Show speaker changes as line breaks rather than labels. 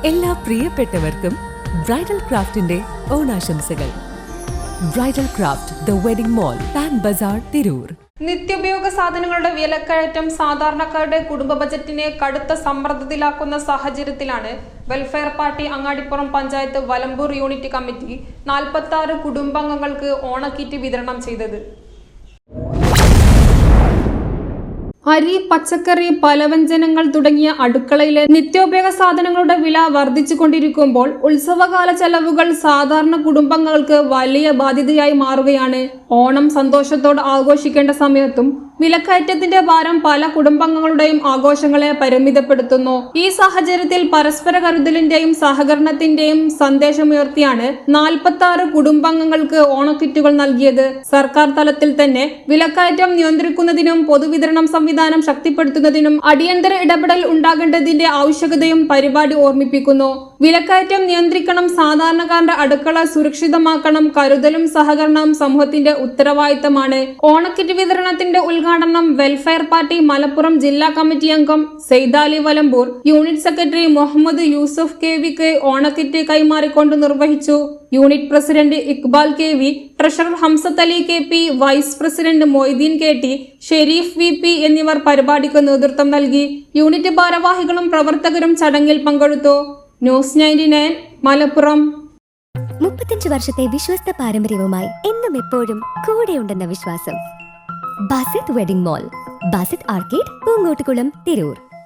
എല്ലാ പ്രിയപ്പെട്ടവർക്കും ബ്രൈഡൽ ക്രാഫ്റ്റിന്റെ ഓണാശംസകൾ. Bridal craft the wedding mall, Pan Bazar, Tirur.
നിത്യോപയോഗ സാധനങ്ങളുടെ വിലക്കയറ്റം സാധാരണക്കാരുടെ കുടുംബ ബജറ്റിനെ കടുത്ത സമ്മർദ്ദത്തിലാക്കുന്ന സാഹചര്യത്തിലാണ് welfare party Angadipuram panchayat Valambur unit committee 46 കുടുംബാംഗങ്ങൾക്ക് ഓണക്കിറ്റ് വിതരണം ചെയ്തത്. അരി, പച്ചക്കറി, പലവ്യഞ്ജനങ്ങൾ തുടങ്ങിയ അടുക്കളയിലെ നിത്യോപയോഗ സാധനങ്ങളുടെ വില വർദ്ധിച്ചുകൊണ്ടിരിക്കുമ്പോൾ ഉത്സവകാല ചെലവുകൾ സാധാരണ കുടുംബാംഗങ്ങൾക്ക് വലിയ ബാധ്യതയായി മാറുകയാണ്. ഓണം സന്തോഷത്തോടെ ആഘോഷിക്കേണ്ട സമയത്തും വിലക്കയറ്റത്തിന്റെ ഭാരം പല കുടുംബാംഗങ്ങളുടെയും ആഘോഷങ്ങളെ പരിമിതപ്പെടുത്തുന്നു. ഈ സാഹചര്യത്തിൽ പരസ്പര കരുതലിന്റെയും സഹകരണത്തിന്റെയും സന്ദേശമുയർത്തിയാണ് 46 കുടുംബാംഗങ്ങൾക്ക് ഓണക്കിറ്റുകൾ നൽകിയത്. സർക്കാർ തലത്തിൽ തന്നെ വിലക്കയറ്റം നിയന്ത്രിക്കുന്നതിനും പൊതുവിതരണം സംവിധാനം ശക്തിപ്പെടുത്തുന്നതിനും അടിയന്തര ഇടപെടൽ ഉണ്ടാകേണ്ടതിന്റെ ആവശ്യകതയും പരിപാടി ഓർമ്മിപ്പിക്കുന്നു. വിലക്കയറ്റം നിയന്ത്രിക്കണം, സാധാരണക്കാരുടെ അടുക്കള സുരക്ഷിതമാക്കണം, കരുതലും സഹകരണവും സമൂഹത്തിന്റെ ഉത്തരവാദിത്തമാണ്. ഓണക്കിറ്റ് വിതരണത്തിന്റെ ഉദ്ഘാടനം വെൽഫെയർ പാർട്ടി മലപ്പുറം ജില്ലാ കമ്മിറ്റി അംഗം സെയ്ദാലി വലമ്പൂർ, യൂണിറ്റ് സെക്രട്ടറി മുഹമ്മദ് യൂസഫ് KVക്ക് ഓണക്കിറ്റ് കൈമാറിക്കൊണ്ട് നിർവഹിച്ചു. Unit president Iqbal KV, treasurer Hamzath Ali KP, vice president Moideen KT, Sharif VP എന്നിവർ പരിപാടിക്ക് നേതൃത്വം നൽകി. യൂണിറ്റ് ഭാരവാഹികളും പ്രവർത്തകരും ചടങ്ങിൽ പങ്കെടുത്തു. ന്യൂസ് 99 മലപ്പുറം.
35 വർഷത്തെ വിശ്വസ്ത പാരമ്പര്യവുമായി എന്നും എപ്പോഴും കൂടെയുണ്ടെന്ന വിശ്വാസം. Basith wedding mall, Basith arcade, Poongottukulam, Tirur.